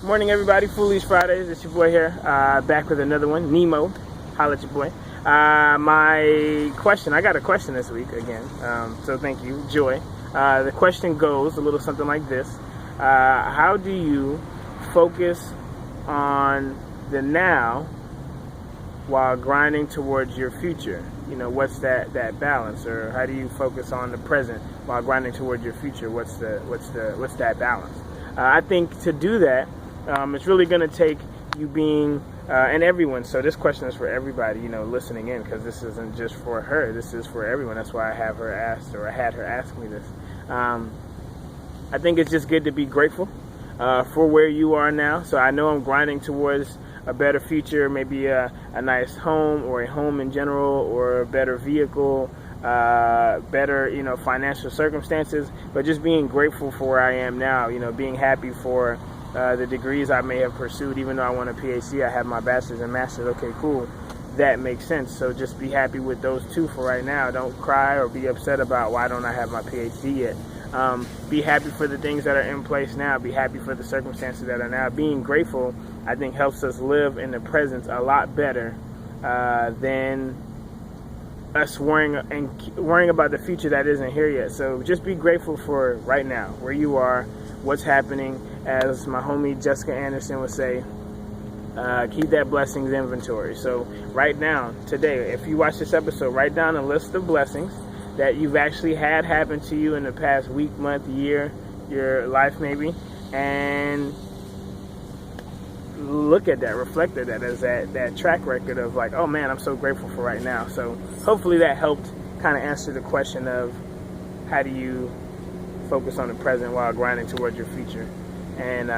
Morning, everybody. Foolies Fridays. It's your boy here, back with another one. Nemo, holla at your boy. My question, I got a question this week again, so thank you, Joy. The question goes a little something like this. How do you focus on the now while grinding towards your future? You know, what's that balance? Or how do you focus on the present while grinding towards your future? What's that balance? I think to do that, it's really going to take you being, and everyone, so this question is for everybody, you know, listening in, because this isn't just for her, this is for everyone. That's why I have her asked, or I had her ask me this. I think it's just good to be grateful for where you are now. So I know I'm grinding towards a better future, maybe a nice home, or a home in general, or a better vehicle, better, you know, financial circumstances, but just being grateful for where I am now, you know, being happy for the degrees I may have pursued. Even though I want a PhD, I have my bachelor's and master's. Okay, cool, that makes sense. So just be happy with those two for right now. Don't cry or be upset about why don't I have my PhD yet. Be happy for the things that are in place now. Be happy for the circumstances that are now. Being grateful, I think, helps us live in the present a lot better than us worrying about the future that isn't here yet. So just be grateful for right now, where you are, what's happening. As my homie Jessica Anderson would say, keep that blessings inventory. So right now, today, if you watch this episode, write down a list of blessings that you've actually had happen to you in the past week, month, year, your life maybe, and look at that, reflect at that as that track record of like, oh man, I'm so grateful for right now. So hopefully that helped kind of answer the question of how do you focus on the present while grinding towards your future. And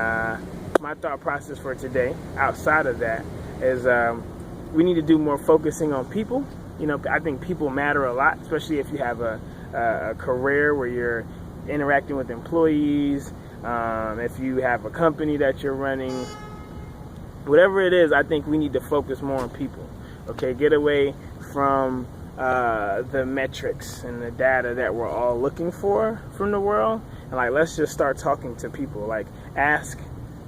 my thought process for today, outside of that, is we need to do more focusing on people. You know, I think people matter a lot, especially if you have a career where you're interacting with employees, if you have a company that you're running. Whatever it is, I think we need to focus more on people. Okay, get away from the metrics and the data that we're all looking for from the world, and like, let's just start talking to people. Like, ask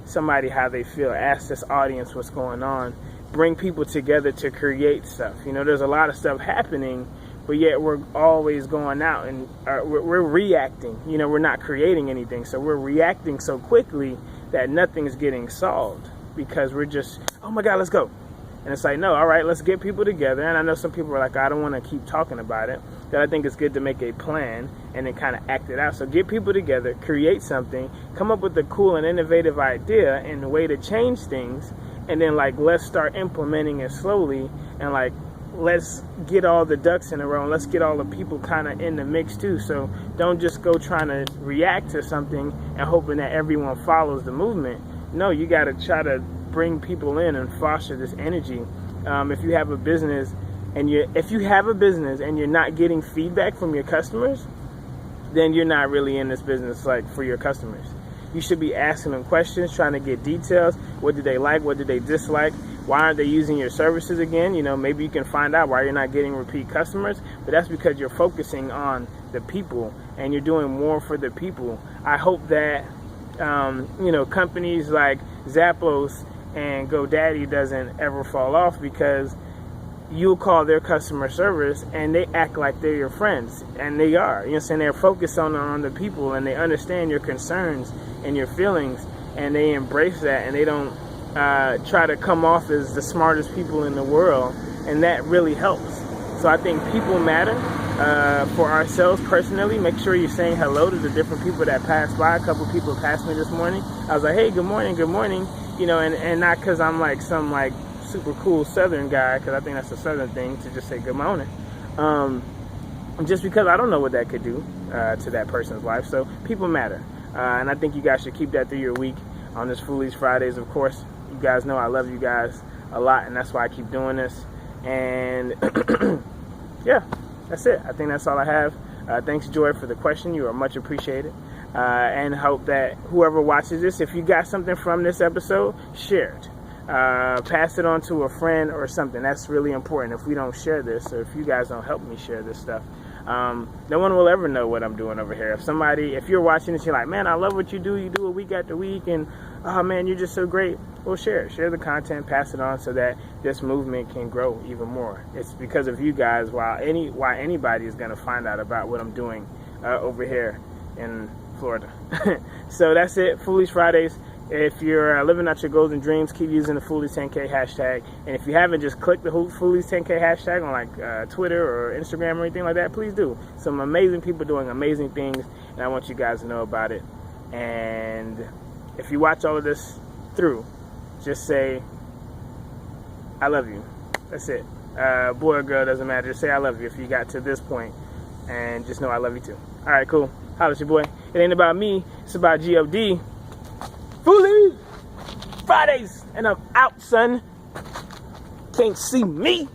somebody how they feel. Ask this audience what's going on. Bring people together to create stuff. You know, there's a lot of stuff happening, but yet we're always going out and we're reacting. You know, we're not creating anything, so we're reacting so quickly that nothing's getting solved, because we're just, oh my God, let's go. And it's like, no, all right, let's get people together. And I know some people are like, I don't want to keep talking about it. But I think it's good to make a plan and then kind of act it out. So get people together, create something, come up with a cool and innovative idea and a way to change things. And then, like, let's start implementing it slowly. And, like, let's get all the ducks in a row. And let's get all the people kind of in the mix, too. So don't just go trying to react to something and hoping that everyone follows the movement. No, you got to try to bring people in and foster this energy. If you have a business and you're not getting feedback from your customers, then you're not really in this business like for your customers. You should be asking them questions, trying to get details. What do they like? What do they dislike? Why aren't they using your services again? You know, maybe you can find out why you're not getting repeat customers, but that's because you're focusing on the people and you're doing more for the people. I hope that you know, companies like Zappos and GoDaddy doesn't ever fall off, because you'll call their customer service and they act like they're your friends, and they are. You know what I'm saying? They're focused on the people, and they understand your concerns and your feelings, and they embrace that, and they don't try to come off as the smartest people in the world, and that really helps. So I think people matter. For ourselves personally, make sure you're saying hello to the different people that pass by. A couple people passed me this morning. I was like, hey, good morning, you know, and not because I'm like some like super cool Southern guy, because I think that's a Southern thing to just say good morning, just because I don't know what that could do to that person's life. So people matter, and I think you guys should keep that through your week on this Foolies Fridays. Of course, you guys know I love you guys a lot, and that's why I keep doing this. And yeah, that's it. I think that's all I have. Thanks, Joy, for the question. You are much appreciated. And hope that whoever watches this, if you got something from this episode, share it. Pass it on to a friend or something. That's really important. If we don't share this, or if you guys don't help me share this stuff, no one will ever know what I'm doing over here. If you're watching this, you're like, man, I love what you do. You do it week after week, and oh man, you're just so great. Well, share the content, pass it on so that this movement can grow even more. It's because of you guys why anybody is going to find out about what I'm doing over here in Florida. So that's it, Foolies Fridays. If you're living out your goals and dreams, keep using the Foolies 10K hashtag. And if you haven't, just click the Foolies 10K hashtag on like Twitter or Instagram or anything like that, please do. Some amazing people doing amazing things, and I want you guys to know about it. And if you watch all of this through, just say, I love you. That's it. Boy or girl, doesn't matter. Just say I love you if you got to this point, and just know I love you too. All right, cool. Holla at your boy. It ain't about me. It's about G.O.D. Foolies Fridays, and I'm out, son. Can't see me.